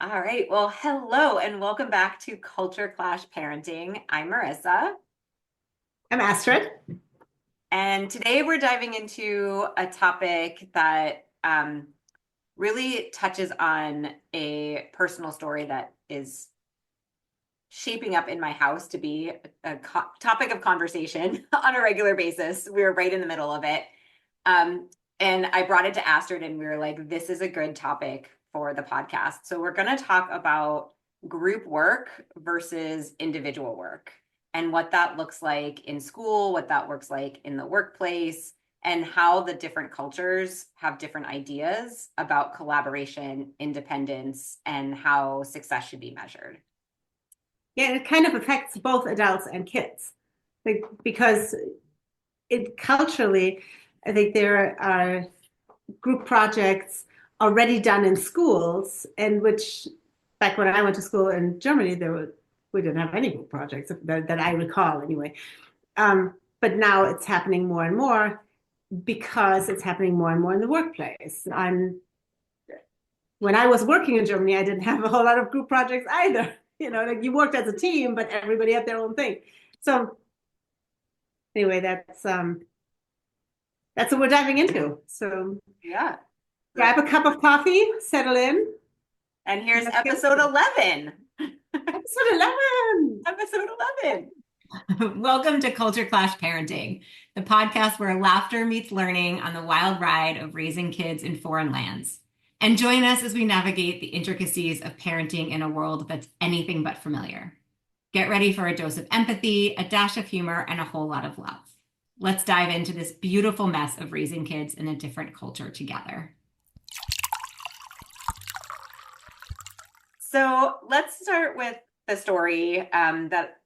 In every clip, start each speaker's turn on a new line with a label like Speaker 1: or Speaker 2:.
Speaker 1: All right. Well, hello and welcome back to Culture Clash Parenting. I'm Marissa,
Speaker 2: I'm Astrid.
Speaker 1: and today we're diving into a topic that really touches on a personal story that is shaping up in my house to be a topic of conversation on a regular basis. We were right in the middle of it. Um, and I brought it to Astrid, and we were like, this is a good topic for the podcast. So we're going to talk about group work versus individual work and what that looks like in school, what that looks like in the workplace, and how the different cultures have different ideas about collaboration, independence, and how success should be measured.
Speaker 2: Yeah, it kind of affects both adults and kids. Because it culturally, I think there are group projects already done in schools, and which back when I went to school in Germany, we didn't have any group projects that I recall anyway. But now it's happening more and more because it's happening more and more in the workplace. When I was working in Germany, I didn't have a whole lot of group projects either. Like you worked as a team, but everybody had their own thing. So anyway, that's what we're diving into. So
Speaker 1: Yeah.
Speaker 2: grab a cup of coffee, settle in,
Speaker 1: And
Speaker 2: and
Speaker 1: here's
Speaker 2: let's get
Speaker 1: episode
Speaker 2: started.
Speaker 1: 11.
Speaker 2: Episode 11.
Speaker 1: Episode 11.
Speaker 3: Welcome to Culture Clash Parenting, the podcast where laughter meets learning on the wild ride of raising kids in foreign lands. And join us as we navigate the intricacies of parenting in a world that's anything but familiar. Get ready for a dose of empathy, a dash of humor, and a whole lot of love. Let's dive into this beautiful mess of raising kids in a different culture together.
Speaker 1: So let's start with the story that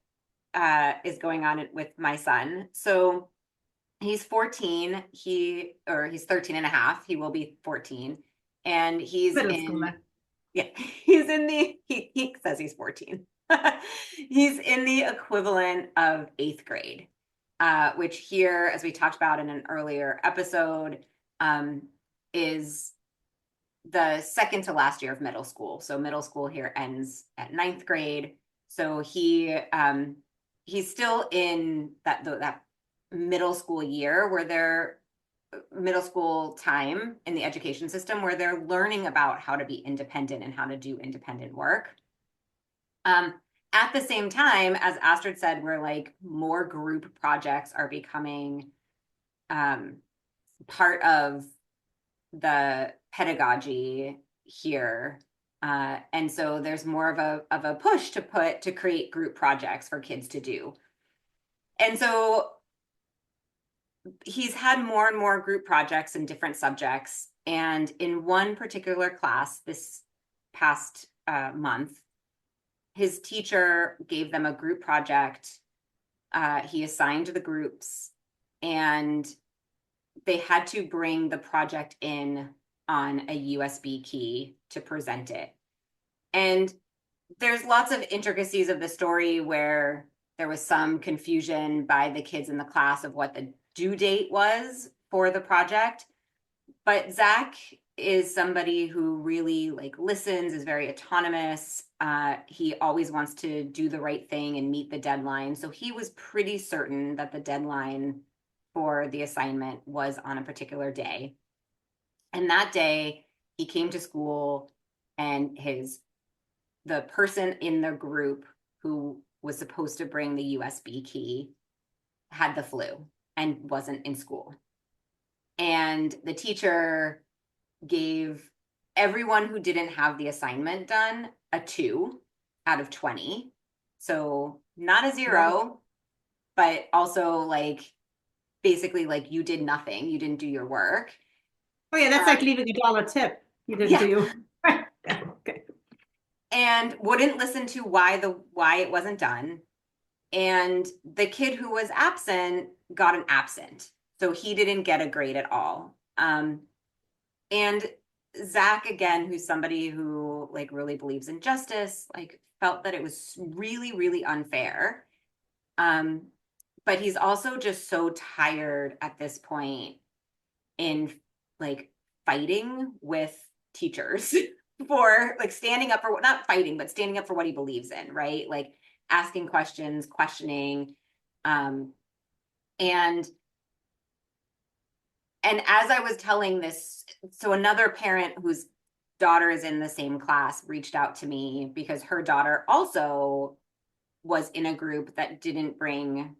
Speaker 1: is going on with my son. So he's 14. He's 13 and a half. He will be 14. And
Speaker 2: Middle schooler.
Speaker 1: he's in he says he's 14. He's in the equivalent of eighth grade, which here, as we talked about in an earlier episode, is the second to last year of middle school. So middle school here ends at ninth grade. So he's still in that middle school year where they're middle school time in the education system where they're learning about how to be independent and how to do independent work. At the same time, as Astrid said, we're like more group projects are becoming part of the pedagogy here. And so there's more of a push to create group projects for kids to do. And so he's had more and more group projects in different subjects. And in one particular class this past month, his teacher gave them a group project. He assigned the groups, and they had to bring the project in on a USB key to present it. And there's lots of intricacies of the story where there was some confusion by the kids in the class of what the due date was for the project. But Zach is somebody who really like listens, is very autonomous. He always wants to do the right thing and meet the deadline. So he was pretty certain that the deadline for the assignment was on a particular day. And that day he came to school, and the person in the group who was supposed to bring the USB key had the flu and wasn't in school. And the teacher gave everyone who didn't have the assignment done a 2 out of 20. So not a 0, but also like basically like you did nothing. You didn't do your work.
Speaker 2: Oh yeah, that's like leaving $1 tip. You didn't
Speaker 1: Yeah.
Speaker 2: do. Yeah, okay.
Speaker 1: And wouldn't listen to why it wasn't done. And the kid who was absent got an absent. So he didn't get a grade at all. And Zach, again, who's somebody who like really believes in justice, like felt that it was really, really unfair. But he's also just so tired at this point in like fighting with teachers for like standing up for, not fighting, but standing up for what he believes in, right? Like asking questions, questioning. Um, and as I was telling this, so another parent whose daughter is in the same class reached out to me because her daughter also was in a group that didn't bring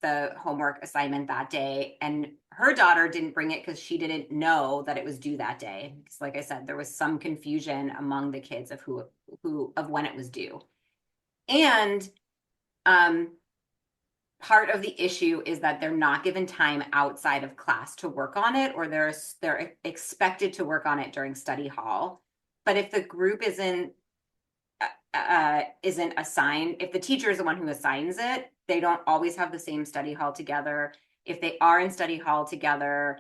Speaker 1: the homework assignment that day. And her daughter didn't bring it because she didn't know that it was due that day. Because like I said, there was some confusion among the kids of who of when it was due. And part of the issue is that they're not given time outside of class to work on it, or they're expected to work on it during study hall. But if the group isn't assigned, if the teacher is the one who assigns it, they don't always have the same study hall together. If they are in study hall together,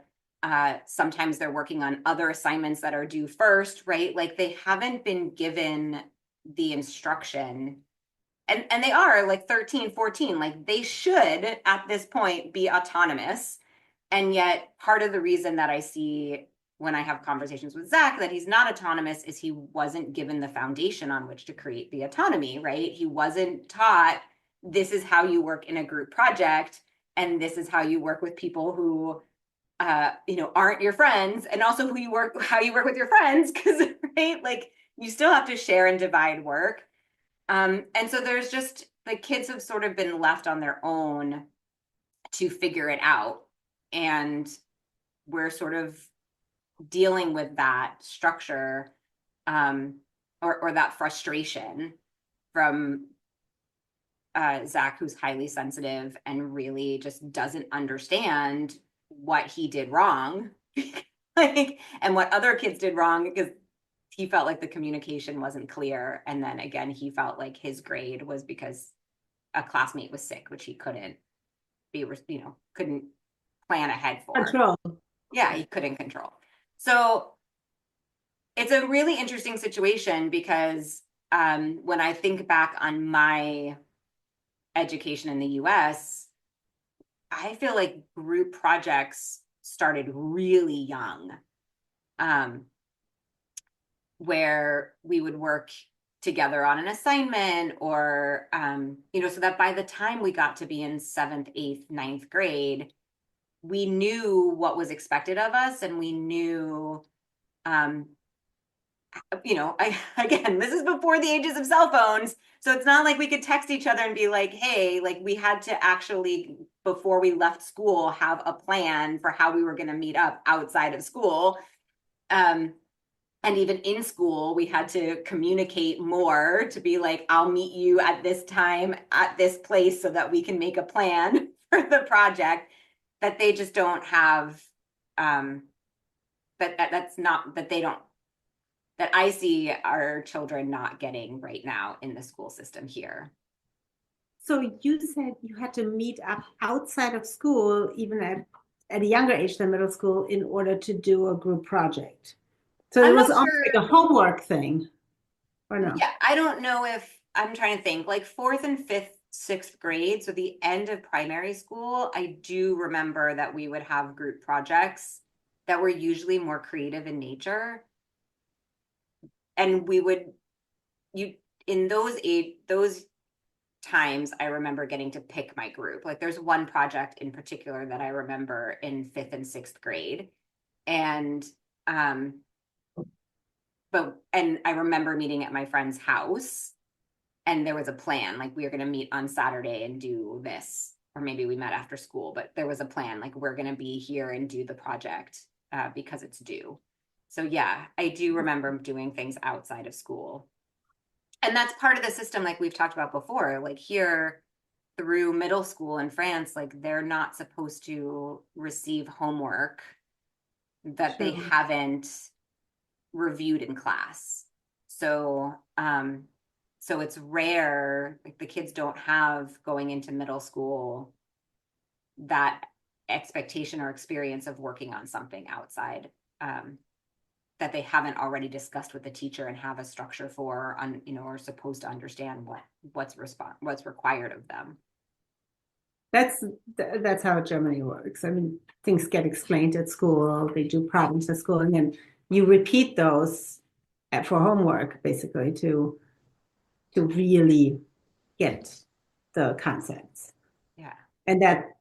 Speaker 1: sometimes they're working on other assignments that are due first, right? Like they haven't been given the instruction, and they are like 13, 14, like they should at this point be autonomous. And yet part of the reason that I see when I have conversations with Zach that he's not autonomous is he wasn't given the foundation on which to create the autonomy, right? He wasn't taught this is how you work in a group project, and this is how you work with people who aren't your friends, and also how you work with your friends, because right, like you still have to share and divide work. And so there's just, the kids have sort of been left on their own to figure it out. And we're sort of dealing with that structure, or that frustration from Zach, who's highly sensitive and really just doesn't understand what he did wrong, like, and what other kids did wrong, because he felt like the communication wasn't clear. And then again, he felt like his grade was because a classmate was sick, which he couldn't couldn't plan ahead for.
Speaker 2: Control.
Speaker 1: Yeah, he couldn't control. So it's a really interesting situation because when I think back on my education in the US, I feel like group projects started really young. Where we would work together on an assignment, or so that by the time we got to be in 7th, 8th, 9th grade, we knew what was expected of us, and we knew again, this is before the ages of cell phones, so it's not like we could text each other and be like, hey, like we had to actually, before we left school, have a plan for how we were going to meet up outside of school. And even in school, we had to communicate more to be like, I'll meet you at this time at this place so that we can make a plan for the project, that they just don't have, that's not, that they don't, that I see our children not getting right now in the school system here.
Speaker 2: So you said you had to meet up outside of school, even at a younger age than middle school, in order to do a group project. So it was almost like a homework thing, or no?
Speaker 1: Yeah, I don't know if, I'm trying to think, like 4th and 5th, 6th grade, so the end of primary school, I do remember that we would have group projects that were usually more creative in nature. And in those times, I remember getting to pick my group. Like there's one project in particular that I remember in 5th and 6th grade. And I remember meeting at my friend's house, and there was a plan, like we were going to meet on Saturday and do this, or maybe we met after school, but there was a plan, like we're going to be here and do the project because it's due. So yeah, I do remember doing things outside of school. And that's part of the system, like we've talked about before, like here through middle school in France, like they're not supposed to receive homework that they haven't reviewed in class. So it's rare, like the kids don't have, going into middle school, that expectation or experience of working on something outside that they haven't already discussed with the teacher and have a structure for, are supposed to understand what's required of them.
Speaker 2: That's how Germany works. I mean, things get explained at school, they do problems at school, and then you repeat those for homework, basically, to really get the concepts.
Speaker 1: Yeah.
Speaker 2: And that,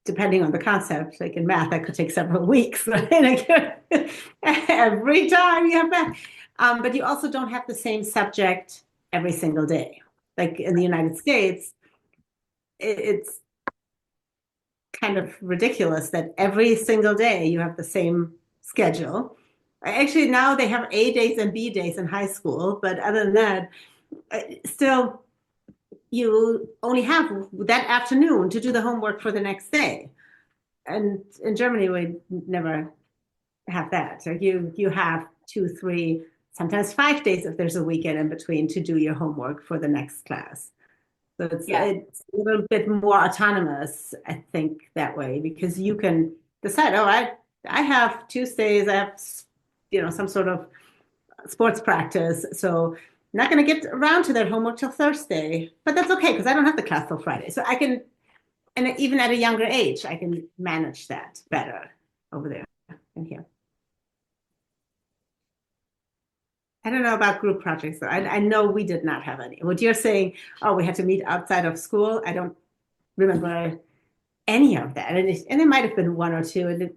Speaker 2: depending on the concept, like in math, that could take several weeks, right? Like, every time you have math. But you also don't have the same subject every single day. Like in the United States, it's kind of ridiculous that every single day you have the same schedule. Actually, now they have A days and B days in high school, but other than that, still, you only have that afternoon to do the homework for the next day. And in Germany, we never have that. So you have 2, 3, sometimes 5 days if there's a weekend in between to do your homework for the next class. So
Speaker 1: Yeah.
Speaker 2: it's a little bit more autonomous, I think, that way, because you can decide, oh, I have Tuesdays, I have, some sort of sports practice, so I'm not going to get around to that homework till Thursday, but that's okay because I don't have the class till Friday. So I can, and even at a younger age, I can manage that better over there and here. I don't know about group projects, though. I know we did not have any. What you're saying, oh, we had to meet outside of school, I don't remember any of that. And it might have been one or two.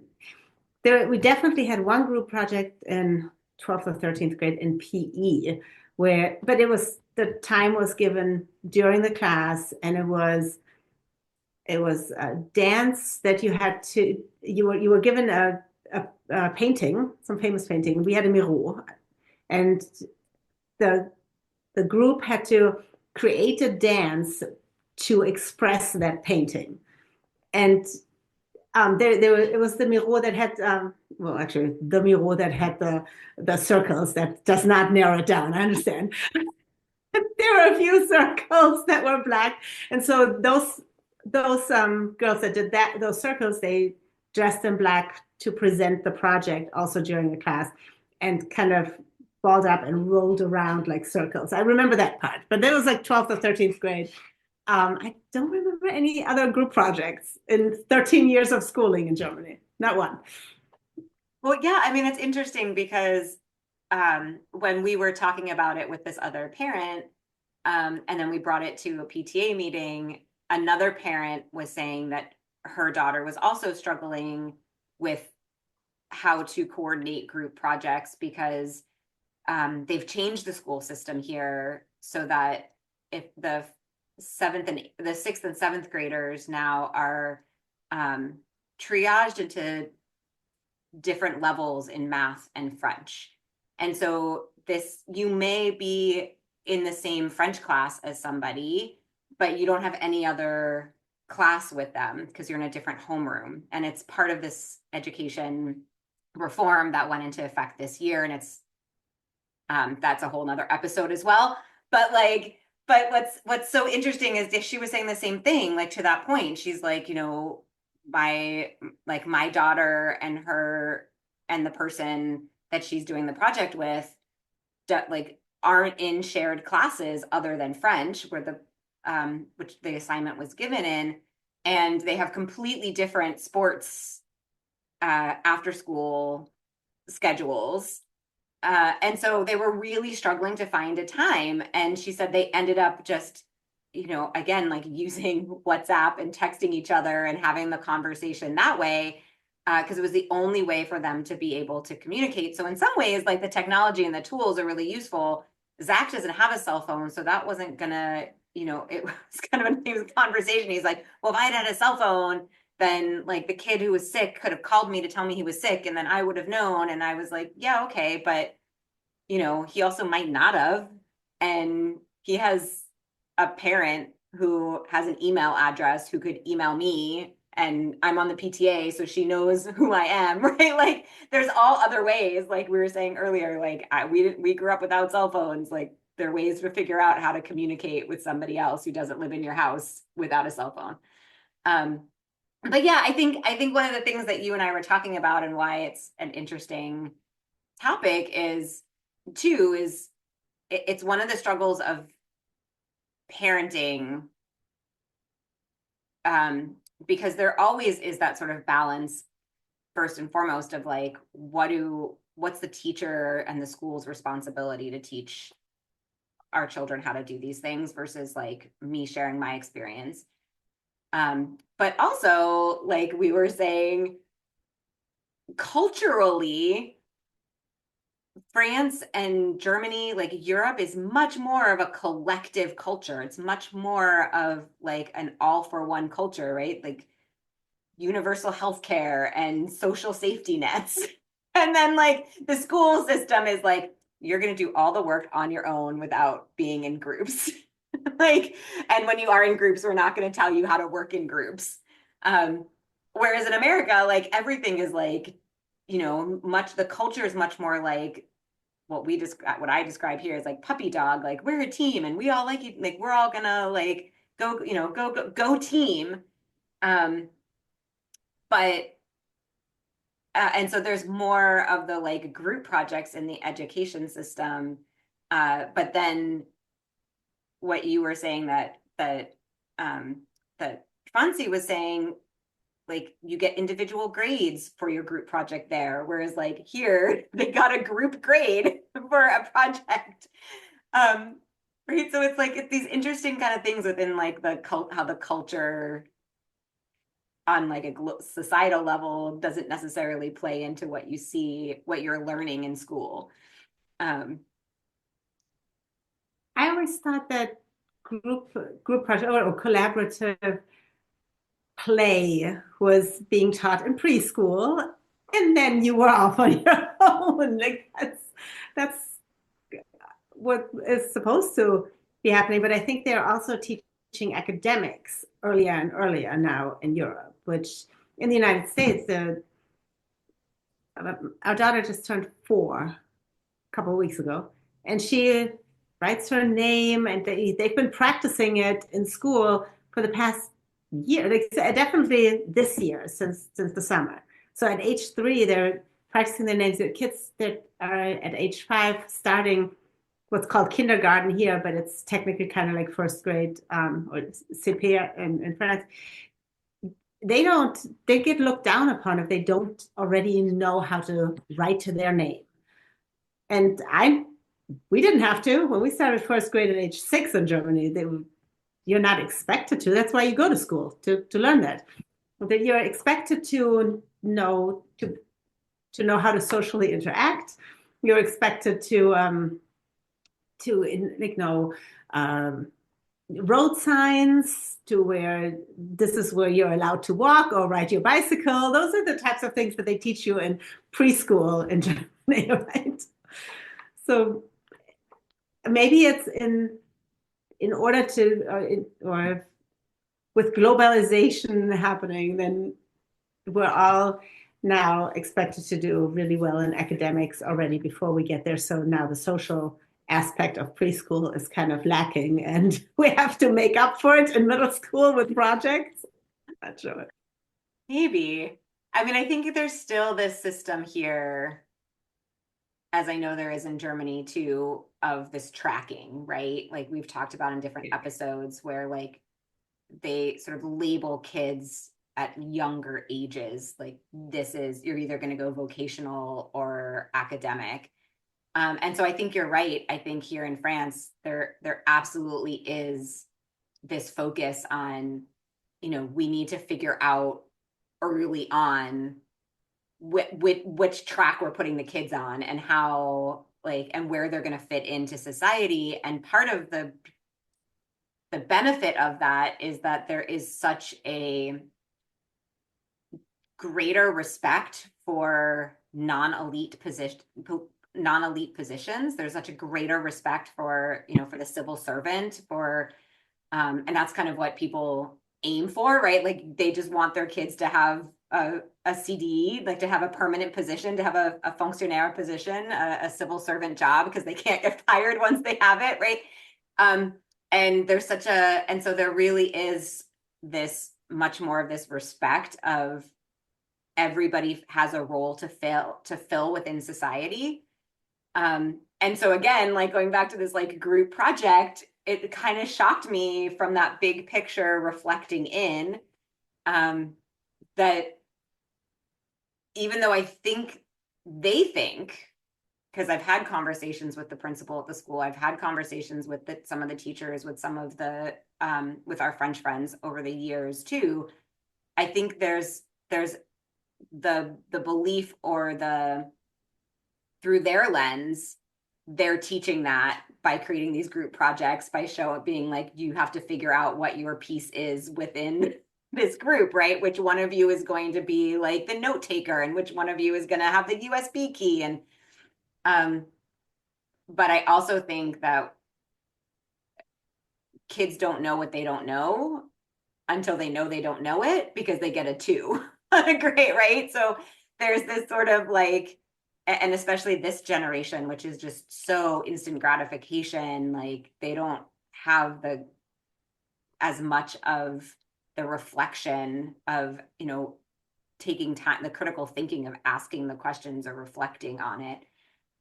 Speaker 2: We definitely had one group project in 12th or 13th grade in PE, but the time was given during the class, and it was a dance that you were given a painting, some famous painting. We had a Miro, and the the group had to create a dance to express that painting. And it was the Miro that had, well, actually, the Miro that had the circles. That does not narrow it down. I understand. There were a few circles that were black, and so those girls that did those circles, they dressed in black to present the project also during the class, and kind of balled up and rolled around like circles. I remember that part, but that was like 12th or 13th grade. I don't remember any other group projects in 13 years of schooling in Germany. Not one.
Speaker 1: Well, yeah, I mean, it's interesting because when we were talking about it with this other parent, and then we brought it to a PTA meeting, another parent was saying that her daughter was also struggling with how to coordinate group projects because they've changed the school system here so that if the sixth and seventh graders now are triaged into different levels in math and French. And so you may be in the same French class as somebody, but you don't have any other class with them because you're in a different homeroom. And it's part of this education reform that went into effect this year. And it's that's a whole nother episode as well. But what's so interesting is if she was saying the same thing, like to that point, she's like, my daughter and her and the person that she's doing the project with like aren't in shared classes other than French, where which the assignment was given in, and they have completely different sports after school schedules. And so they were really struggling to find a time. And she said they ended up just, again, like using WhatsApp and texting each other and having the conversation that way, because it was the only way for them to be able to communicate. So in some ways, like the technology and the tools are really useful. Zach doesn't have a cell phone, so that wasn't gonna, it was kind of a conversation. He's like, well, if I had a cell phone, then like the kid who was sick could have called me to tell me he was sick, and then I would have known. And I was like, yeah, okay, but he also might not have. And he has a parent who has an email address who could email me, and I'm on the PTA, so she knows who I am, right? Like there's all other ways, like we were saying earlier, like we grew up without cell phones. Like there are ways to figure out how to communicate with somebody else who doesn't live in your house without a cell phone. But yeah, I think one of the things that you and I were talking about and why it's an interesting topic is it's one of the struggles of parenting, because there always is that sort of balance, first and foremost, of like what do what's the teacher and the school's responsibility to teach our children how to do these things versus like me sharing my experience. But also, like we were saying, culturally, France and Germany, like Europe, is much more of a collective culture. It's much more of like an all for one culture, right? Like universal healthcare and social safety nets. And then like the school system is like, you're going to do all the work on your own without being in groups. Like, and when you are in groups, we're not going to tell you how to work in groups. Whereas in America, like everything is like, you know, the culture is much more like what I describe here is like puppy dog, like we're a team and we all like you, like we're all gonna like go, you know, go team. Um, but and so there's more of the like group projects in the education system. But then what you were saying um, that Fancy was saying, like you get individual grades for your group project there, whereas like here they got a group grade for a project. Um, right. So it's like it's these interesting kind of things within like how the culture on like a societal level doesn't necessarily play into what you see, what you're learning in school. Um,
Speaker 2: I always thought that group project or collaborative play was being taught in preschool, and then you were off on your own. Like that's what is supposed to be happening. But I think they're also teaching academics earlier and earlier now in Europe, which in the United States, our daughter just turned 4 a couple of weeks ago, and she writes her name, and they've been practicing it in school for the past year, like, definitely this year since the summer. So at age 3, they're practicing their names. The kids that are at age 5 starting what's called kindergarten here, but it's technically kind of like first grade or CP in France. They get looked down upon if they don't already know how to write to their name. And we didn't have to when we started first grade at age 6 in Germany. You're not expected to. That's why you go to school to learn that. That you're expected to know how to socially interact. You're expected to like know road signs, to where this is where you're allowed to walk or ride your bicycle. Those are the types of things that they teach you in preschool in Germany, right? So maybe it's in order to or with globalization happening, then we're all now expected to do really well in academics already before we get there. So now the social aspect of preschool is kind of lacking, and we have to make up for it in middle school with projects. Not sure.
Speaker 1: Maybe. I mean, I think there's still this system here, as I know there is in Germany too, of this tracking, right? Like we've talked about in different episodes where like they sort of label kids at younger ages, like you're either going to go vocational or academic. And so I think you're right. I think here in France, there absolutely is this focus on, you know, we need to figure out early on which track we're putting the kids on and how like and where they're going to fit into society. And part of the benefit of that is that there is such a greater respect for non-elite positions. There's such a greater respect for, you know, for the civil servant, for and that's kind of what people aim for, right? Like they just want their kids to have a CD, like to have a permanent position, to have a fonctionnaire position, a civil servant job, because they can't get fired once they have it, right? And there's and so there really is this much more of this respect of everybody has a role to fill within society. And so again, like going back to this like group project, it kind of shocked me from that big picture reflecting in that even though I think they think, because I've had conversations with the principal at the school, I've had conversations with some of the teachers, with some of the with our French friends over the years too. I think there's the belief, or the, through their lens, they're teaching that by creating these group projects, by being like, you have to figure out what your piece is within this group, right? Which one of you is going to be like the note taker, and which one of you is going to have the USB key. And but I also think that kids don't know what they don't know until they know they don't know it, because they get a 2 on a grade, right? So there's this sort of like, and especially this generation, which is just so instant gratification, like they don't have as much of the reflection of, taking time, the critical thinking of asking the questions or reflecting on it.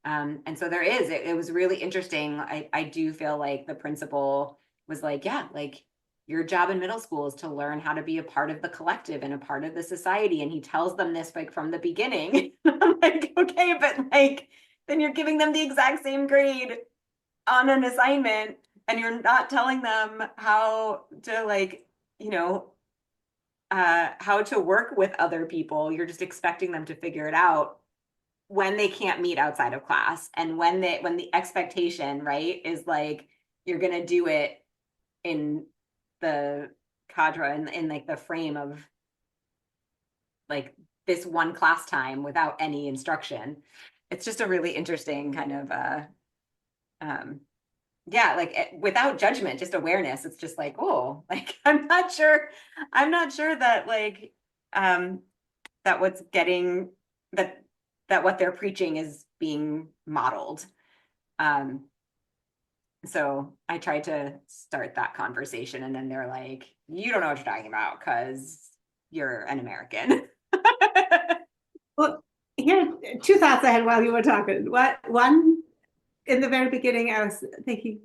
Speaker 1: And so it was really interesting. I do feel like the principal was like, yeah, like your job in middle school is to learn how to be a part of the collective and a part of the society. And he tells them this like from the beginning. I'm like, okay, but like, then you're giving them the exact same grade on an assignment, and you're not telling them how to like, how to work with other people. You're just expecting them to figure it out when they can't meet outside of class, and when the expectation, right, is like you're gonna do it in the cadre, in like the frame of like this one class time without any instruction. It's just a really interesting kind of yeah, like without judgment, just awareness. It's just like, oh, like I'm not sure that like that what's getting that what they're preaching is being modeled. So I tried to start that conversation, and then they're like, you don't know what you're talking about because you're an American.
Speaker 2: Well, here are 2 thoughts I had while you were talking. One, in the very beginning, I was thinking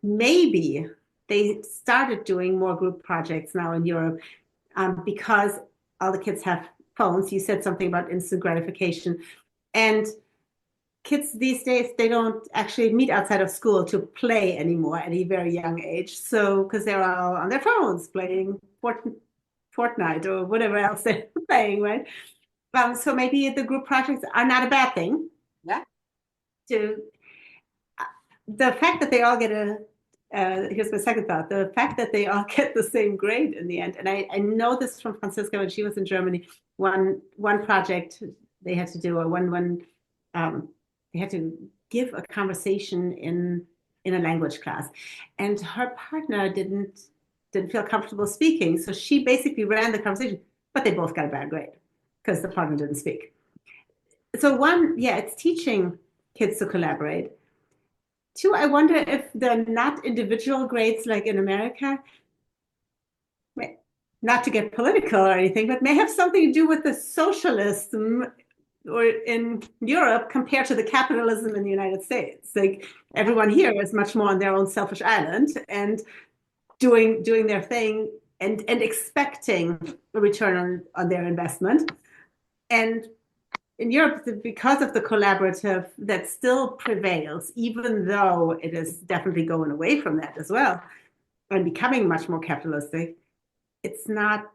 Speaker 2: maybe they started doing more group projects now in Europe, because all the kids have phones. You said something about instant gratification. And kids these days, they don't actually meet outside of school to play anymore at a very young age. So, because they're all on their phones playing Fortnite or whatever else they're playing, right? So maybe the group projects are not a bad thing.
Speaker 1: Yeah.
Speaker 2: To the fact that they all get here's my second thought, the fact that they all get the same grade in the end. And I know this from Franziska when she was in Germany. One project they had to do, or they had to give a conversation in a language class, and her partner didn't feel comfortable speaking, so she basically ran the conversation, but they both got a bad grade because the partner didn't speak. So one, yeah, it's teaching kids to collaborate. Two, I wonder if they're not individual grades like in America, not to get political or anything, but may have something to do with the socialism or in Europe compared to the capitalism in the United States. Like everyone here is much more on their own selfish island and doing their thing and expecting a return on their investment. And in Europe, because of the collaborative that still prevails, even though it is definitely going away from that as well and becoming much more capitalistic, it's not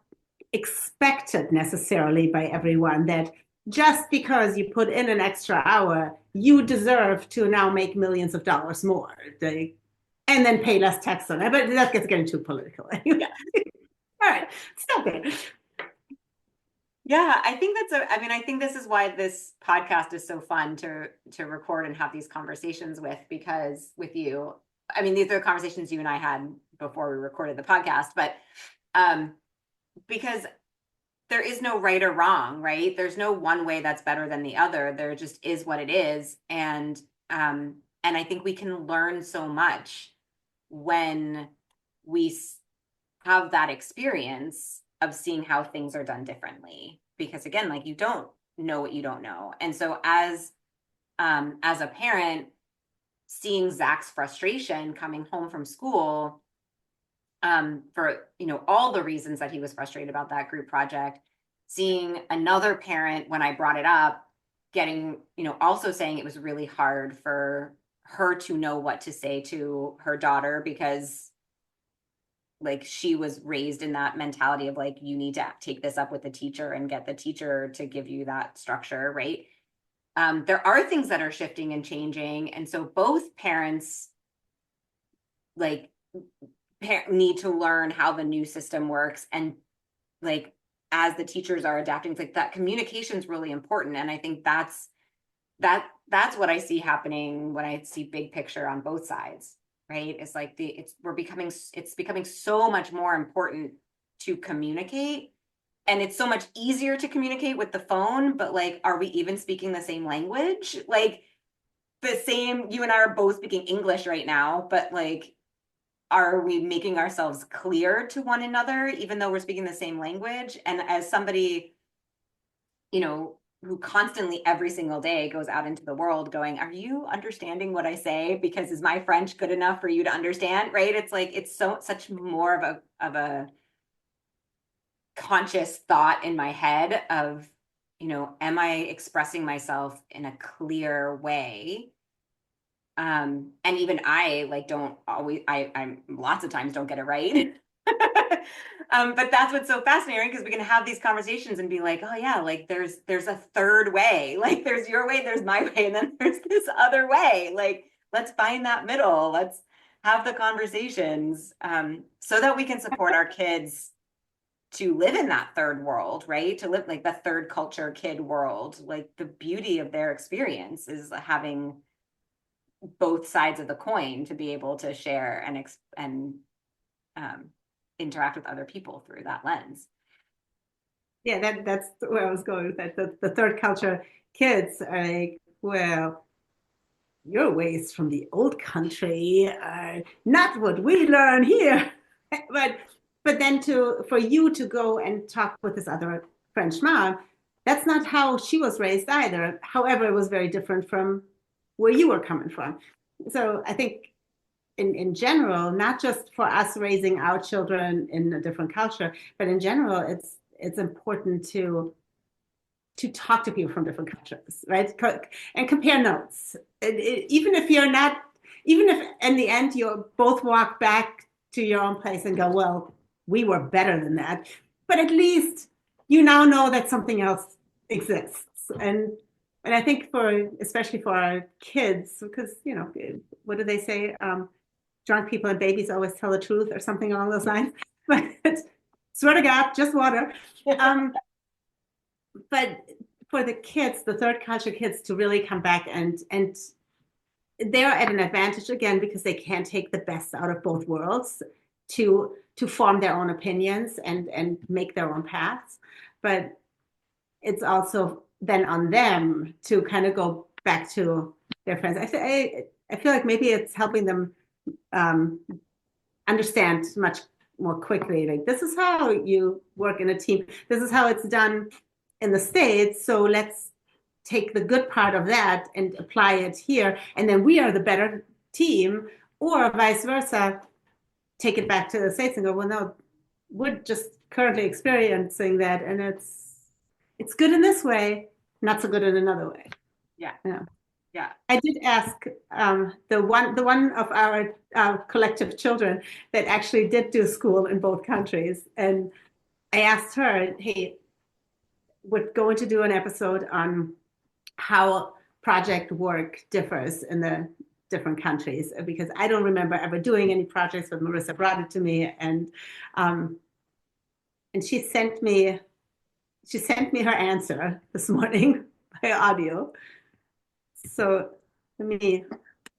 Speaker 2: expected necessarily by everyone that just because you put in an extra hour, you deserve to now make millions of dollars more, and then pay less tax on it. But that gets getting too political anyway. All right, stop it.
Speaker 1: Yeah, I think I think this is why this podcast is so fun to record and have these conversations with you. I mean, these are conversations you and I had before we recorded the podcast, but because there is no right or wrong, right? There's no one way that's better than the other. There just is what it is. And I think we can learn so much when we have that experience of seeing how things are done differently. Because again, like you don't know what you don't know. And so as a parent, seeing Zach's frustration coming home from school, for all the reasons that he was frustrated about that group project, seeing another parent when I brought it up getting, also saying it was really hard for her to know what to say to her daughter because like she was raised in that mentality of like, you need to take this up with the teacher and get the teacher to give you that structure, right? There are things that are shifting and changing. And so both parents like need to learn how the new system works. And like, as the teachers are adapting, it's like that communication is really important. And I think that's what I see happening when I see big picture on both sides, right? It's like it's becoming so much more important to communicate. And it's so much easier to communicate with the phone, but like, are we even speaking the same language? Like the same, you and I are both speaking English right now, but like, are we making ourselves clear to one another, even though we're speaking the same language? And as somebody, who constantly every single day goes out into the world going, are you understanding what I say? Because is my French good enough for you to understand? Right? It's like, it's such more of a conscious thought in my head of, am I expressing myself in a clear way? And even I like don't always I'm lots of times don't get it right. But that's what's so fascinating because we can have these conversations and be like, oh yeah, like there's a third way. Like there's your way, there's my way, and then there's this other way. Like let's find that middle. Let's have the conversations so that we can support our kids to live in that third world, right? To live like the third culture kid world. Like the beauty of their experience is having both sides of the coin to be able to share and interact with other people through that lens.
Speaker 2: Yeah, that's where I was going with that. The third culture kids are like, well, your ways from the old country are not what we learn here. but then for you to go and talk with this other French mom, that's not how she was raised either. However, it was very different from where you were coming from. So I think in general, not just for us raising our children in a different culture, but in general, it's important to talk to people from different cultures, right? And compare notes. Even if you're not, even if in the end you both walk back to your own place and go, well, we were better than that, but at least you now know that something else exists. And I think especially for our kids, because, what do they say? Drunk people and babies always tell the truth or something along those lines. But swear to God, just water. But for the kids, the third culture kids to really come back and they're at an advantage again because they can take the best out of both worlds to form their own opinions and make their own paths. But it's also then on them to kind of go back to their friends. I feel like maybe it's helping them understand much more quickly. Like, this is how you work in a team. This is how it's done in the States. So let's take the good part of that and apply it here. And then we are the better team, or vice versa. Take it back to the States and go, well, no, we're just currently experiencing that. And it's good in this way, not so good in another way.
Speaker 1: Yeah.
Speaker 2: Yeah.
Speaker 1: Yeah.
Speaker 2: I did ask the one of our collective children that actually did do school in both countries. And I asked her, hey, we're going to do an episode on how project work differs in the different countries, because I don't remember ever doing any projects, but Marissa brought it to me, and she sent me her answer this morning by audio. So let me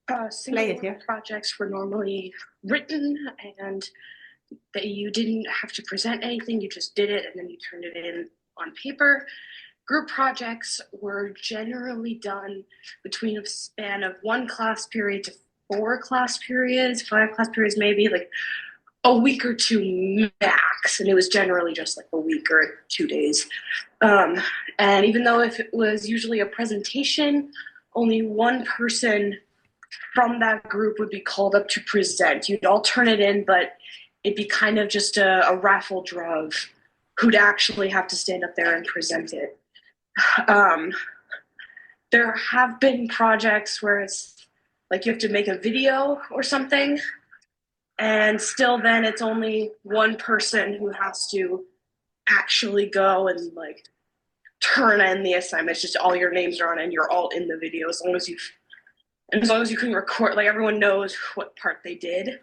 Speaker 2: play it here.
Speaker 4: Projects were normally written, and that you didn't have to present anything, you just did it and then you turned it in on paper. Group projects were generally done between a span of 1 class period to 4 class periods, 5 class periods, maybe like a week or 2 max. And it was generally just like a week or 2 days. And even though if it was usually a presentation, only one person from that group would be called up to present. You'd all turn it in, but it'd be kind of just a raffle draw of who'd actually have to stand up there and present it. there have been projects where it's like you have to make a video or something, and still then it's only one person who has to actually go and like turn in the assignment. It's just all your names are on it and you're all in the video. As long as you can record, like everyone knows what part they did,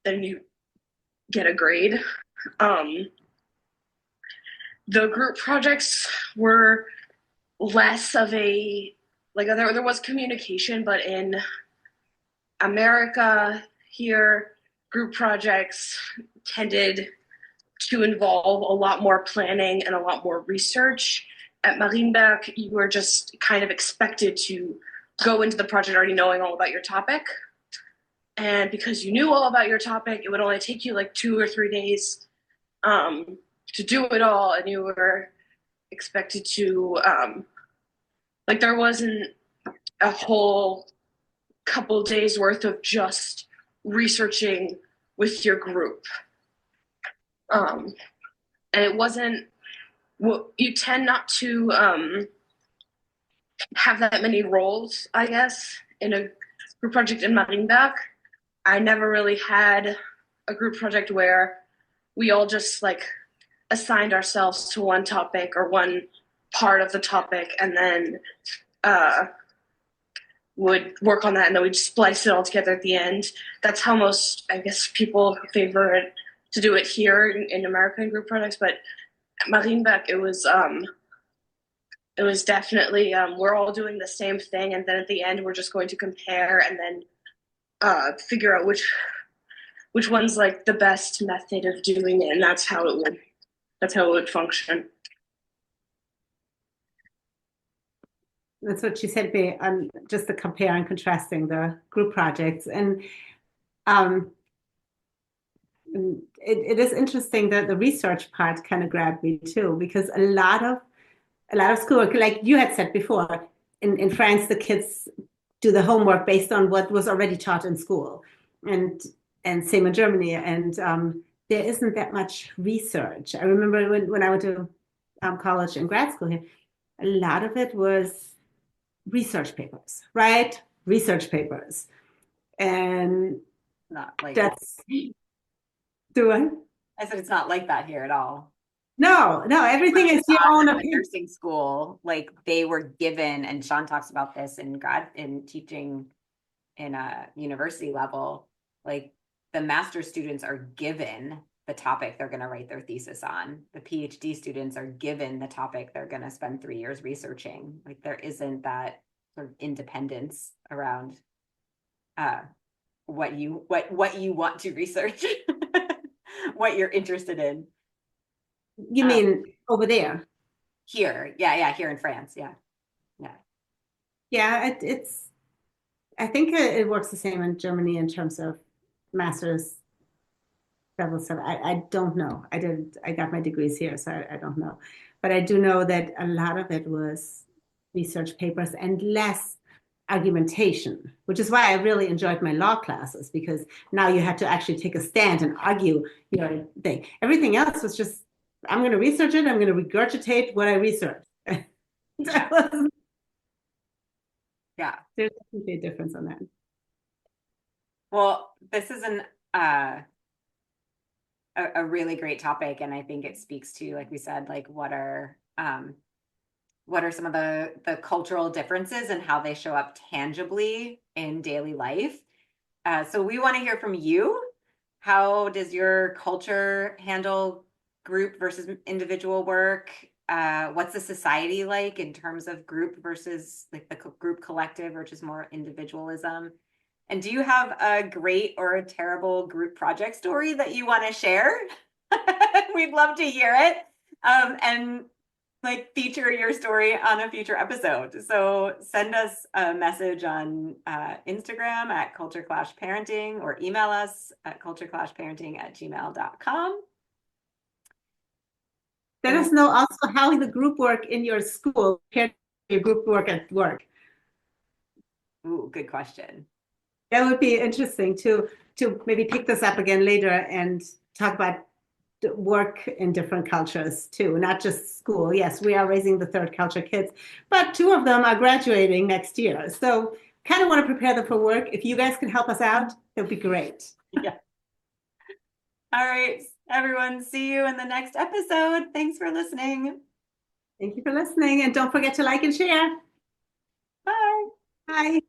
Speaker 4: then you get a grade. The group projects were less of a, like there was communication, but in America here, group projects tended to involve a lot more planning and a lot more research. At Marienberg, you were just kind of expected to go into the project already knowing all about your topic. And because you knew all about your topic, it would only take you like 2 or 3 days to do it all. And you were expected to, like there wasn't a whole couple days worth of just researching with your group. And it wasn't, well, you tend not to have that many roles, I guess, in a group project in Marienberg. I never really had a group project where we all just like assigned ourselves to one topic or one part of the topic and then would work on that and then we'd splice it all together at the end. That's how most, I guess, people favor it to do it here in American group projects. But at Marienberg, it was definitely we're all doing the same thing, and then at the end we're just going to compare and then figure out which one's like the best method of doing it, and that's how it would function.
Speaker 2: That's what she said me on just the compare and contrasting the group projects. And it is interesting that the research part kind of grabbed me too, because a lot of schoolwork, like you had said before, in France, the kids do the homework based on what was already taught in school, and same in Germany. And there isn't that much research. I remember when I went to college and grad school here, a lot of it was research papers, right? Research papers. And
Speaker 1: Not like
Speaker 2: that's, do I?
Speaker 1: I said it's not like that here at all.
Speaker 2: No, everything is your own
Speaker 1: In
Speaker 2: opinion.
Speaker 1: nursing school, like they were given, and Sean talks about this in teaching in a university level, like the master's students are given the topic they're going to write their thesis on. The PhD students are given the topic they're going to spend 3 years researching. Like there isn't that sort of independence around what you want to research, what you're interested in.
Speaker 2: You mean over there?
Speaker 1: Here, yeah, here in France, yeah.
Speaker 2: Yeah, I think it works the same in Germany in terms of master's level stuff. I don't know. I got my degrees here, so I don't know. But I do know that a lot of it was research papers and less argumentation, which is why I really enjoyed my law classes, because now you had to actually take a stand and argue your thing. Everything else was just, I'm going to research it, I'm going to regurgitate what I researched.
Speaker 1: Yeah.
Speaker 2: There's definitely a difference on that.
Speaker 1: Well, this is a really great topic, and I think it speaks to, like we said, like what are some of the cultural differences and how they show up tangibly in daily life. So we want to hear from you. How does your culture handle group versus individual work? What's the society like in terms of group versus like the group collective versus more individualism? And do you have a great or a terrible group project story that you want to share? We'd love to hear it. And like feature your story on a future episode. So send us a message on Instagram at Culture Clash Parenting, or email us at cultureclashparenting@gmail.com.
Speaker 2: Let us know also how the group work in your school compared to your group work at work.
Speaker 1: Ooh, good question.
Speaker 2: That would be interesting to maybe pick this up again later and talk about work in different cultures too, not just school. Yes, we are raising the third culture kids, but two of them are graduating next year. So kind of want to prepare them for work. If you guys can help us out, that would be great.
Speaker 1: Yeah. All right, everyone, see you in the next episode. Thanks for listening.
Speaker 2: Thank you for listening. And don't forget to like and share.
Speaker 1: Bye.
Speaker 2: Bye.